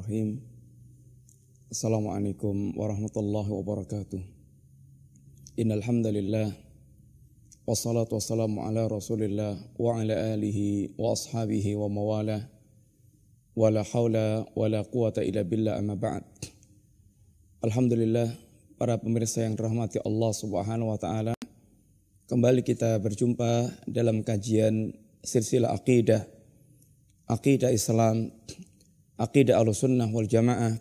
Bismillahirrahmanirrahim. Assalamualaikum warahmatullahi wabarakatuh. Innal hamdalillah wassalatu wassalamu ala Rasulillah wa ala alihi wa ashabihi wa mawalah. Wala haula wala quwata illa billah amma ba'd. Alhamdulillah, para pemirsa yang dirahmati Allah Subhanahu wa taala, kembali kita berjumpa dalam kajian silsilah akidah Islam, akidah Ahlussunnah wal Jamaah,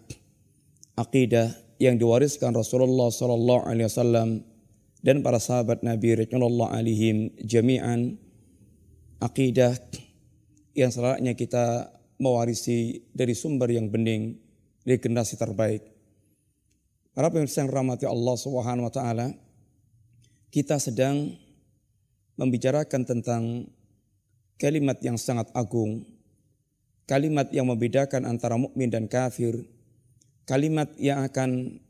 akidah yang diwariskan Rasulullah sallallahu alaihi wasallam dan para sahabat Nabi radhiyallahu alaihim jami'an, akidah yang selayaknya kita mewarisi dari sumber yang bening, dari generasi terbaik. Para pemirsa yang dirahmati Allah Subhanahu wa taala, kita sedang membicarakan tentang kalimat yang sangat agung, kalimat yang membedakan antara mukmin dan kafir, kalimat yang akan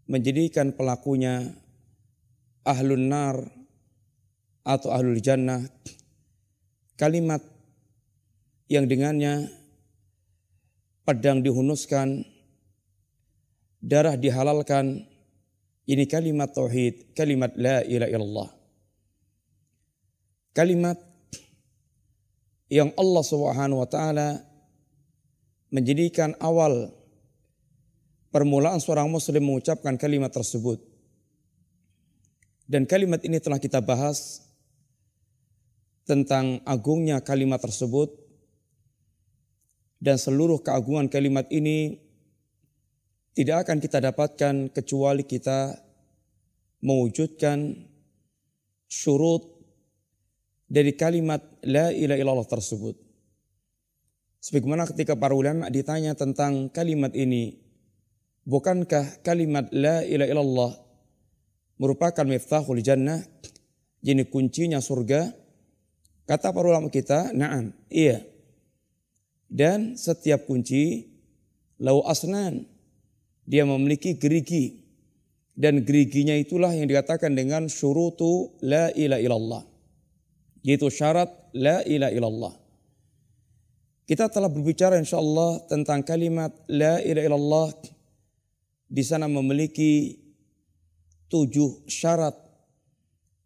menjadikan pelakunya ahlun nar atau ahlul jannah, kalimat yang dengannya pedang dihunuskan, darah dihalalkan. Ini kalimat tauhid, kalimat la ilaha illallah. Kalimat yang Allah Subhanahu wa taala menjadikan awal permulaan seorang muslim mengucapkan kalimat tersebut. Dan kalimat ini telah kita bahas tentang agungnya kalimat tersebut, dan seluruh keagungan kalimat ini tidak akan kita dapatkan kecuali kita mewujudkan syurut dari kalimat la ilaha illallah tersebut. Sebagaimana ketika para ulama ditanya tentang kalimat ini, bukankah kalimat la ilaha illallah merupakan miftahul jannah, jadi kuncinya surga? Kata para ulama kita, na'am, iya. Dan setiap kunci lahu asnan, dia memiliki gerigi, dan geriginya itulah yang dikatakan dengan syurutu la ilaha illallah, yaitu syarat la ilaha illallah. Kita telah berbicara insyaallah tentang kalimat la ilaha illallah. Di sana memiliki 7 syarat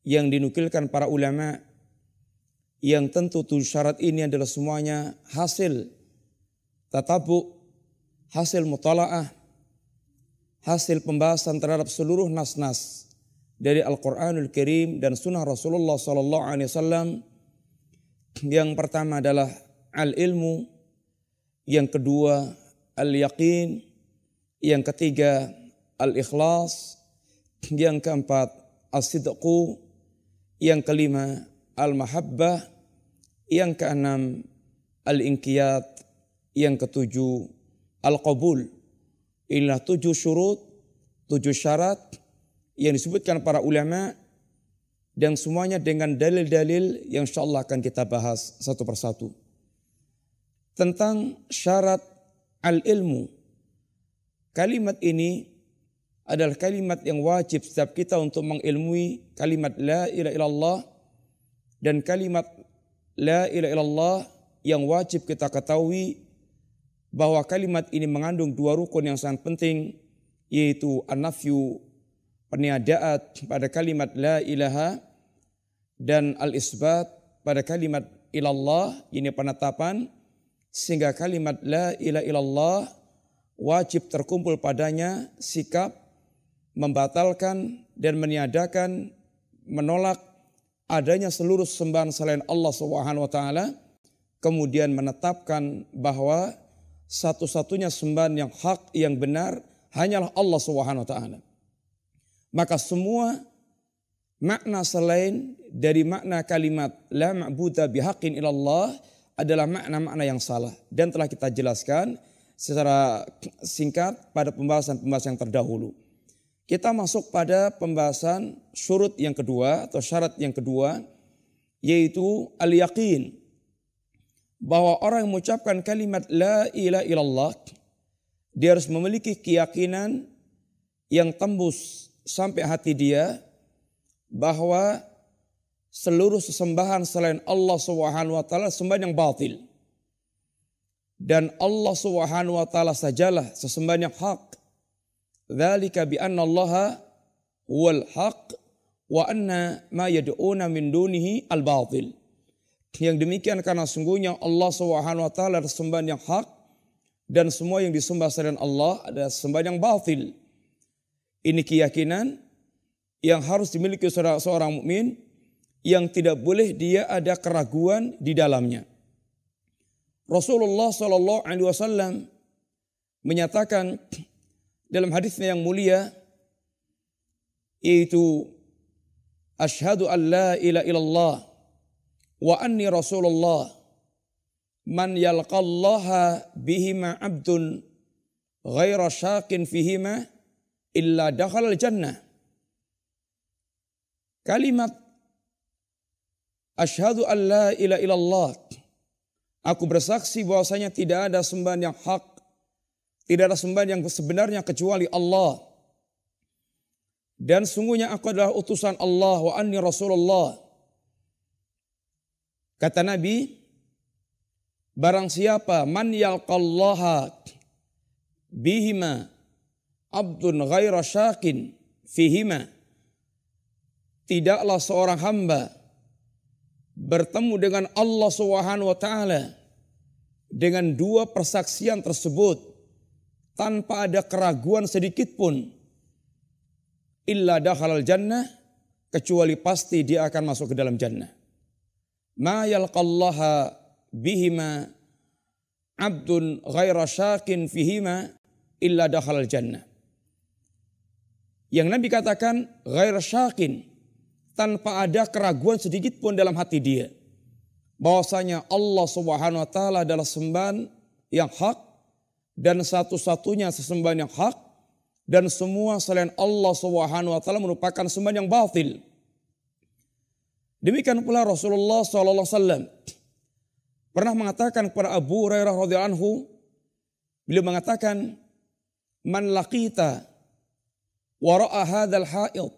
yang dinukilkan para ulama, yang tentu 7 syarat ini adalah semuanya hasil tatabu, hasil mutalaah, hasil pembahasan terhadap seluruh nas-nas dari Al-Quranul Karim dan Sunnah Rasulullah Sallallahu Alaihi Wasallam. Yang pertama adalah al-ilmu, yang kedua al-yaqin, yang ketiga al-ikhlas, yang keempat as-sidqu, yang kelima al-mahabbah, yang keenam al-inqiyat, yang ketujuh al-qabul. Inilah 7 syurut, 7 syarat yang disebutkan para ulama, dan semuanya dengan dalil-dalil yang insyaallah akan kita bahas satu persatu. Tentang syarat al-ilmu, kalimat ini adalah kalimat yang wajib setiap kita untuk mengilmui kalimat la ilaha illallah, dan kalimat la ilaha illallah yang wajib kita ketahui bahwa kalimat ini mengandung 2 rukun yang sangat penting, yaitu an-nafyu, peniadaan pada kalimat la ilaha, dan al-isbat pada kalimat ilallah, ini penetapan, sehingga kalimat la ilaha illallah wajib terkumpul padanya sikap membatalkan dan meniadakan, menolak adanya seluruh sembahan selain Allah Subhanahu wa taala, kemudian menetapkan bahwa satu-satunya sembahan yang hak, yang benar hanyalah Allah Subhanahu wa taala. Maka semua makna selain dari makna kalimat la ma'buda bihaqqin illallah adalah makna-makna yang salah, dan telah kita jelaskan secara singkat pada pembahasan-pembahasan yang terdahulu. Kita masuk pada pembahasan syurut yang kedua atau syarat yang kedua, yaitu al-yaqin, bahwa orang yang mengucapkan kalimat la ilaha illallah, dia harus memiliki keyakinan yang tembus sampai hati dia bahwa seluruh sesembahan selain Allah Subhanahu wa taala sembahan yang batil. dan Allah Subhanahu wa taala sajalah sesembahan yang hak. Dzalika bi anna Allaha huwal haq wa anna ma yad'una min dunihi al-batil. Yang demikian karena sungguhnya Allah Subhanahu wa taala adalah sembahan yang hak dan semua yang disembah selain Allah adalah sembahan yang batil. Ini keyakinan yang harus dimiliki seorang mukmin, yang tidak boleh dia ada keraguan di dalamnya. Rasulullah sallallahu alaihi wasallam menyatakan dalam hadisnya yang mulia, yaitu asyhadu an la ilaha illallah wa anni rasulullah man yalqallaha bihima abdun ghaira syaqin fihima illa dakhalal jannah. Kalimat asyhadu an la ilaha illallah, aku bersaksi bahwasanya tidak ada sembahan yang hak, tidak ada sembahan yang sebenarnya kecuali Allah. Dan sungguhnya aku adalah utusan Allah, wa anni rasulullah. Kata Nabi, barang siapa man yalqallaha bihima abdun ghaira syakin fihima, tidaklah seorang hamba bertemu dengan Allah Subhanahu wa taala dengan dua persaksian tersebut tanpa ada keraguan sedikit pun, illa dakhalal jannah, kecuali pasti dia akan masuk ke dalam jannah. Ma yalqallaha bihima abdun ghaira syakin fihima illa dakhalal jannah. Yang Nabi katakan ghaira syakin, tanpa ada keraguan sedikit pun dalam hati dia, bahwasanya Allah Subhanahu wa taala adalah sembahan yang hak dan satu-satunya sesembahan yang hak, dan semua selain Allah Subhanahu wa taala merupakan sembahan yang batil. Demikian pula Rasulullah sallallahu alaihi wasallam pernah mengatakan kepada Abu Hurairah radhiyallahu anhu, beliau mengatakan, man laqita wara'a hadzal ha'id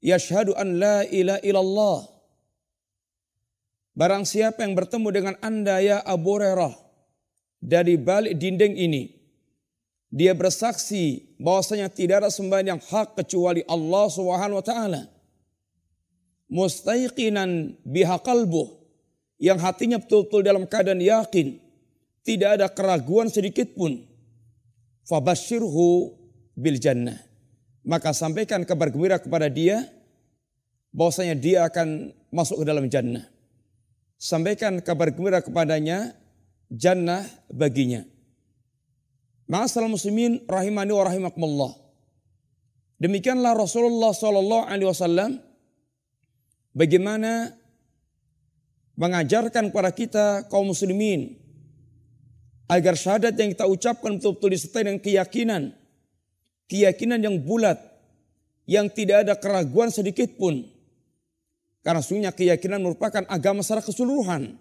yashhadu an la ilaha illallah. Barang siapa yang bertemu dengan Anda ya Abu Hurairah dari balik dinding ini, dia bersaksi bahwasanya tidak ada sembahan yang hak kecuali Allah Subhanahu wa taala. Mustaiqinan biha qalbuh, yang hatinya betul-betul dalam keadaan yakin, tidak ada keraguan sedikit pun. Fabashshirhu bil jannah, maka sampaikan kabar gembira kepada dia bahwasanya dia akan masuk ke dalam jannah. Sampaikan kabar gembira kepadanya, jannah baginya. Ma'asyiral muslimin rahimani wa rahimakumullah. Demikianlah Rasulullah sallallahu alaihi wasallam bagaimana mengajarkan kepada kita kaum muslimin agar syahadat yang kita ucapkan betul-betul disertai dengan keyakinan yang bulat, yang tidak ada keraguan sedikit pun. Karena sungguhnya keyakinan merupakan agama secara keseluruhan,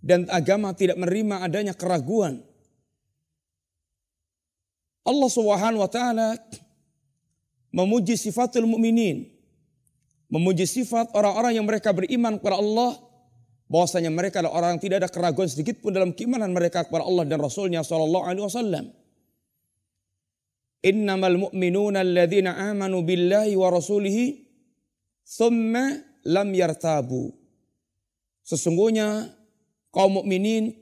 dan agama tidak menerima adanya keraguan. Allah Subhanahu wa taala memuji sifatul mukminin, memuji sifat orang-orang yang mereka beriman kepada Allah, bahwasanya mereka adalah orang yang tidak ada keraguan sedikit pun dalam keimanan mereka kepada Allah dan Rasulnya sallallahu alaihi wasallam. Innamal mu'minuna alladzina amanu billahi wa rasulihi thumma lam yartabu. Sesungguhnya kaum mukminin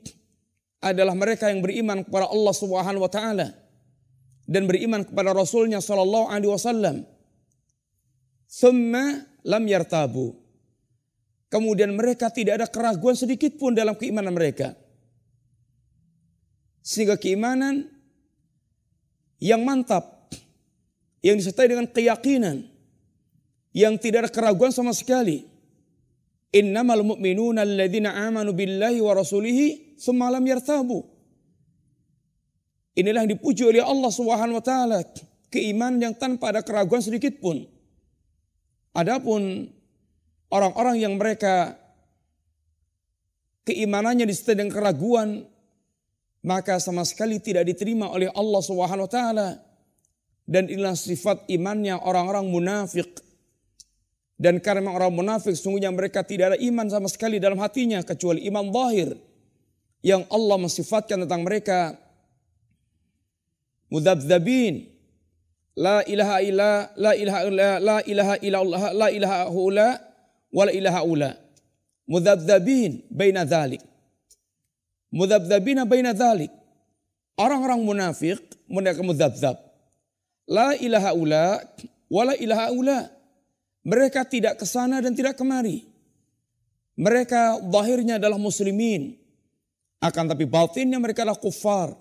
adalah mereka yang beriman kepada Allah Subhanahu wa taala dan beriman kepada Rasulnya sallallahu alaihi wasallam. Thumma lam yartabu. Kemudian mereka tidak ada keraguan sedikit pun dalam keimanan mereka. Sehingga keimanan yang mantap, yang disertai dengan keyakinan, yang tidak ada keraguan sama sekali. Innamal mu'minuna alladzina amanu billahi wa rasulihi tsumma lam yartabu. Inilah yang dipuji oleh Allah Subhanahu wa taala, keimanan yang tanpa ada keraguan sedikit pun. Adapun orang-orang yang mereka keimanannya disertai dengan keraguan, maka sama sekali tidak diterima oleh Allah Subhanahu wa taala. Dan inilah sifat imannya orang-orang munafik. Dan karena orang munafik sungguhnya mereka tidak ada iman sama sekali dalam hatinya kecuali iman zahir, yang Allah mensifatkan tentang mereka mudzabdzabin, la ilaha illa, la ilaha illa, la ilaha illallah, la ilaha ula, wa la ilaha ula. Mudzabdzabin baina dzalik. Mudzabdzabina baina dzalik. Orang-orang munafik mereka mudzabdzab. La ilaha ula, wa la ilaha ula. Mereka tidak ke sana dan tidak kemari. Mereka zahirnya adalah muslimin, akan tapi batinnya mereka adalah kuffar.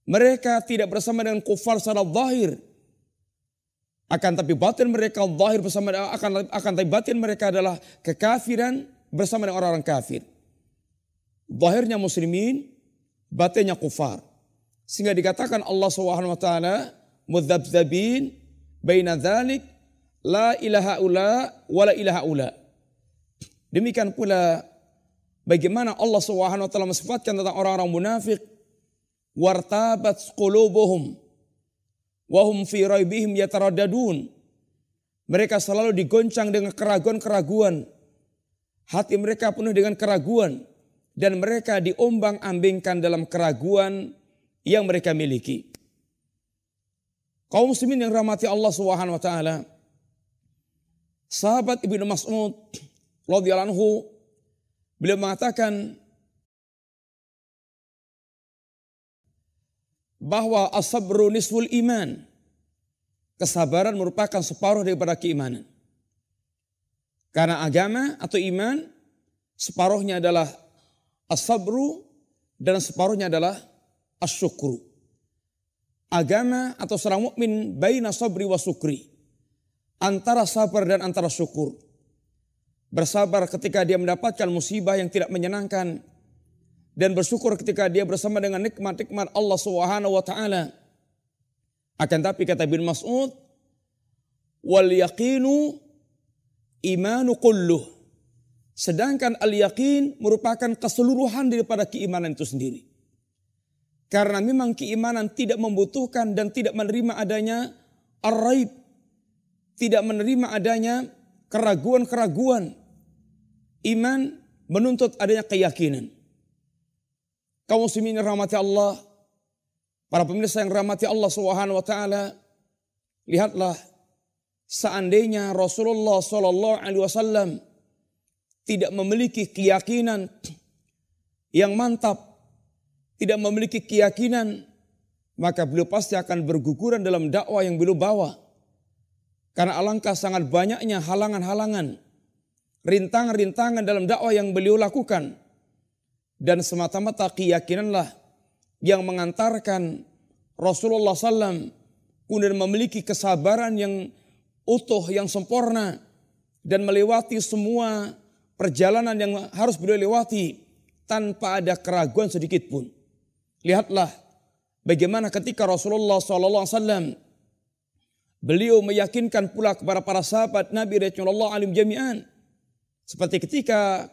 Mereka tidak bersama dengan kuffar secara zahir, akan tapi batin mereka zahir bersama, akan tapi batin mereka adalah kekafiran bersama dengan orang-orang kafir. Zahirnya muslimin, batinnya kuffar. Sehingga dikatakan Allah Subhanahu wa taala mudzabdzabin baina dzalik, la ilaha ula wa la ilaha ula. Demikian pula bagaimana Allah Subhanahu wa taala mensifatkan tentang orang-orang munafik, wartabat qulubuhum wa hum fi raibihim yataraddadun. Mereka selalu digoncang dengan keraguan-keraguan. Hati mereka penuh dengan keraguan dan mereka diombang-ambingkan dalam keraguan yang mereka miliki. Kaum muslimin yang rahmati Allah Subhanahu wa taala, sahabat Ibnu Mas'ud radhiyallahu anhu, beliau mengatakan bahwa as-sabru nisful iman. Kesabaran merupakan separuh daripada keimanan. Karena agama atau iman separuhnya adalah as-sabru dan separuhnya adalah as-syukru. Agama atau seorang mukmin baina sabri wa syukri. Antara sabar dan antara syukur. Bersabar ketika dia mendapatkan musibah yang tidak menyenangkan, dan bersyukur ketika dia bersama dengan nikmat-nikmat Allah Subhanahu wa taala. Akan tapi kata Ibnu Mas'ud, wal yaqinu imanu kulluh. Sedangkan al-yaqin merupakan keseluruhan daripada keimanan itu sendiri. Karena memang keimanan tidak membutuhkan dan tidak menerima adanya ar-raib, tidak menerima adanya keraguan-keraguan. Iman menuntut adanya keyakinan. Kaum muslimin yang rahmati Allah, para pemirsa yang rahmati Allah Subhanahu wa taala, lihatlah seandainya Rasulullah sallallahu alaihi wasallam tidak memiliki keyakinan yang mantap, tidak memiliki keyakinan, maka beliau pasti akan berguguran dalam dakwah yang beliau bawa. Karena alangkah sangat banyaknya halangan-halangan, rintangan-rintangan dalam dakwah yang beliau lakukan. Dan semata-mata keyakinanlah yang mengantarkan Rasulullah SAW kemudian memiliki kesabaran yang utuh, yang sempurna, dan melewati semua perjalanan yang harus beliau lewati tanpa ada keraguan sedikit pun. Lihatlah bagaimana ketika Rasulullah SAW beliau meyakinkan pula kepada para sahabat Nabi radhiyallahu anhum jami'an. Seperti ketika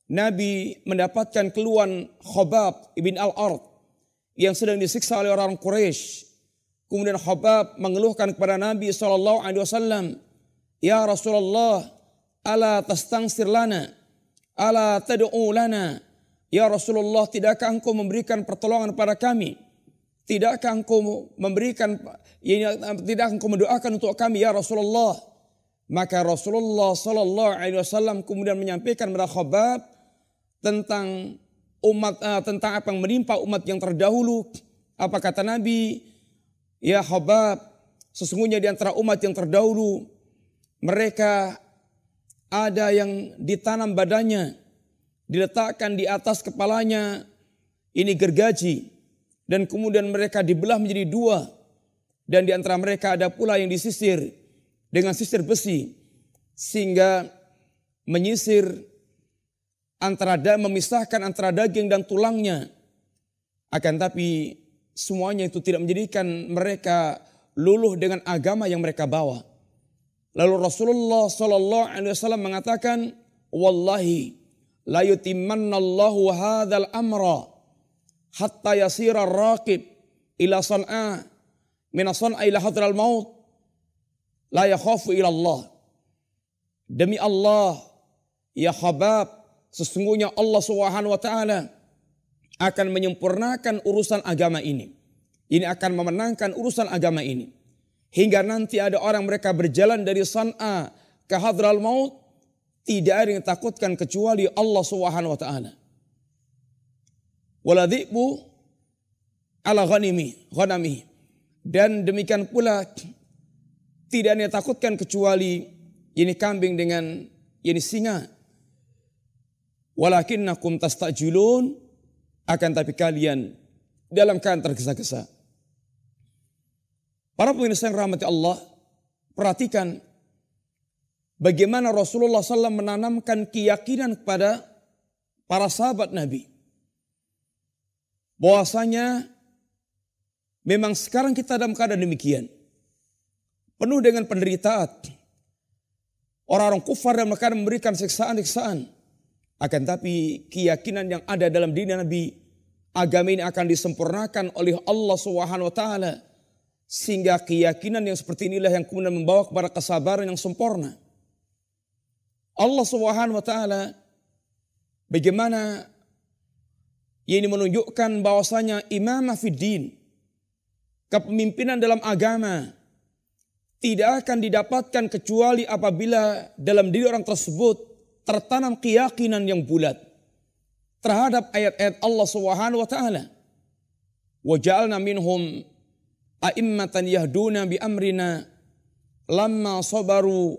Nabi mendapatkan keluhan Khabbab ibn al-Ard yang sedang disiksa oleh orang Quraisy. Kemudian Khabbab mengeluhkan kepada Nabi SAW, "Ya Rasulullah, ala tastangsir lana, ala tad'u lana." Ya Rasulullah, tidakkah engkau memberikan pertolongan kepada kami? Tidakkah engkau mendoakan untuk kami ya Rasulullah? Maka Rasulullah SAW kemudian menyampaikan kepada Khabbab tentang tentang apa yang menimpa umat yang terdahulu. Apa kata Nabi? Ya Khabbab, sesungguhnya di antara umat yang terdahulu mereka ada yang ditanam badannya, diletakkan di atas kepalanya ini gergaji, dan kemudian mereka dibelah menjadi dua, dan di antara mereka ada pula yang disisir dengan sisir besi sehingga menyisir memisahkan antara daging dan tulangnya. Akan tapi semuanya itu tidak menjadikan mereka luluh dengan agama yang mereka bawa. Lalu Rasulullah SAW mengatakan, "Wallahi la yutimmannallahu hadzal amra hatta yasira ar-raqib ila San'a min San'a ila hadral maut la yakhafu ila Allah." Demi Allah, ya Khabbab, sesungguhnya Allah Subhanahu wa taala akan menyempurnakan urusan agama ini. Ini akan memenangkan urusan agama ini. Hingga nanti ada orang mereka berjalan dari San'a ke Hadral Maut, tidak ada yang takutkan kecuali Allah Subhanahu wa taala. Wala dhi'bu ala ghanami. Dan demikian pula tidak ada yang takutkan kecuali ini kambing dengan ini singa. Walakinnakum tastajilun, akan tapi kalian dalam keadaan tergesa-gesa. Para pemirsa yang rahmati Allah, perhatikan bagaimana Rasulullah SAW menanamkan keyakinan kepada para sahabat Nabi. Bahwasanya memang sekarang kita dalam keadaan demikian. Penuh dengan penderitaan. Orang-orang kufar dalam keadaan memberikan siksaan-siksaan. Akan tapi keyakinan yang ada dalam diri Nabi, agama ini akan disempurnakan oleh Allah Subhanahu wa taala. Sehingga keyakinan yang seperti inilah yang kemudian membawa kepada kesabaran yang sempurna. Allah Subhanahu wa taala bagaimana ini menunjukkan bahwasanya imamah fid din, kepemimpinan dalam agama tidak akan didapatkan kecuali apabila dalam diri orang tersebut tertanam keyakinan yang bulat terhadap ayat-ayat Allah Subhanahu wa taala. Wa ja'alna minhum a'immatan yahduna bi amrina lamma sabaru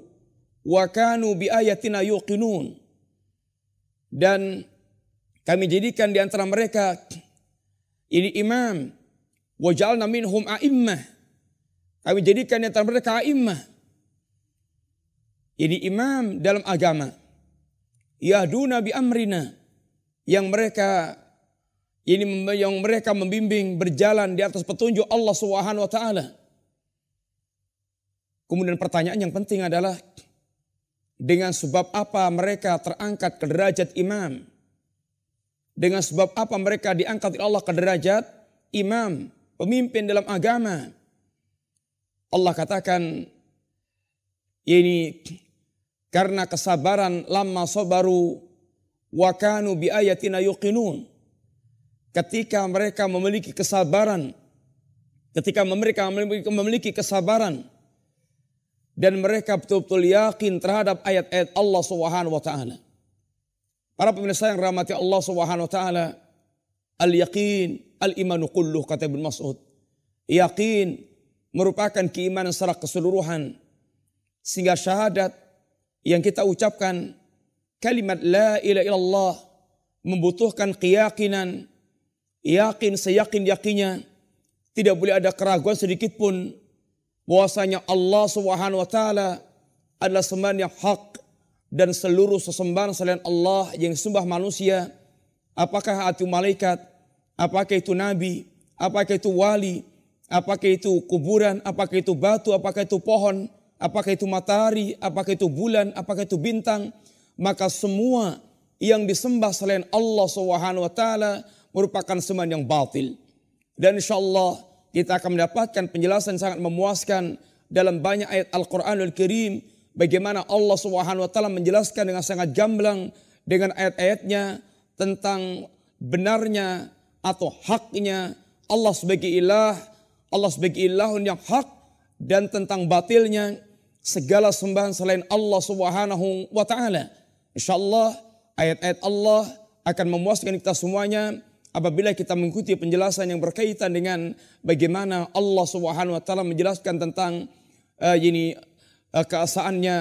wa kanu bi ayatina yuqinun. Dan kami jadikan di antara mereka ini imam. Wa ja'alna minhum a'immah. Kami jadikan di antara mereka a'immah. Ini imam dalam agama. Yahduna bi amrina. Yang mereka membimbing berjalan di atas petunjuk Allah Subhanahu wa taala. Kemudian pertanyaan yang penting adalah dengan sebab apa mereka terangkat ke derajat imam? Dengan sebab apa mereka diangkat oleh Allah ke derajat imam, pemimpin dalam agama? Allah katakan ini karena kesabaran, lamma sabaru wa kanu bi ayatina yuqinun. Ketika mereka memiliki kesabaran, memiliki kesabaran dan mereka betul-betul yakin terhadap ayat-ayat Allah Subhanahu wa taala. Para pemirsa yang rahmati Allah Subhanahu wa taala, al-yaqin al-imanu kulluh, kata Ibnu Mas'ud. Yakin merupakan keimanan secara keseluruhan. Sehingga syahadat yang kita ucapkan, kalimat la ilaha illallah, membutuhkan keyakinan, yakin seyakin-yakinnya, tidak boleh ada keraguan sedikit pun bahwasanya Allah Subhanahu wa taala adalah sembahan yang hak dan seluruh sesembahan selain Allah yang disembah manusia, apakah itu malaikat, apakah itu nabi, apakah itu wali, apakah itu kuburan, apakah itu batu, apakah itu pohon, apakah itu matahari, apakah itu bulan, apakah itu bintang, maka semua yang disembah selain Allah Subhanahu wa taala merupakan sembahan yang batil. Dan insyaallah kita akan mendapatkan penjelasan sangat memuaskan dalam banyak ayat Al-Qur'anul Karim, bagaimana Allah Subhanahu wa taala menjelaskan dengan sangat gamblang dengan ayat-ayatnya tentang benarnya atau haknya Allah sebagai ilah, Allah sebagai ilahun yang hak, dan tentang batilnya segala sembahan selain Allah Subhanahu wa taala. Insyaallah ayat-ayat Allah akan memuaskan kita semuanya apabila kita mengikuti penjelasan yang berkaitan dengan bagaimana Allah Subhanahu wa taala menjelaskan tentang keesaannya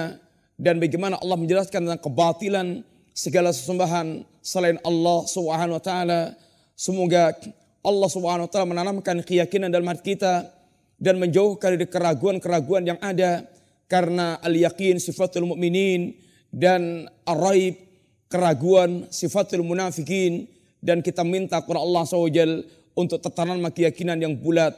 dan bagaimana Allah menjelaskan tentang kebatilan segala sesembahan selain Allah Subhanahu wa taala. Semoga Allah Subhanahu wa taala menanamkan keyakinan dalam hati kita dan menjauhkan dari keraguan-keraguan yang ada, karena al-yaqin sifatul mu'minin dan ar-raib keraguan sifatul munafikin. Dan kita minta kepada Allah SWT untuk tertanam keyakinan yang bulat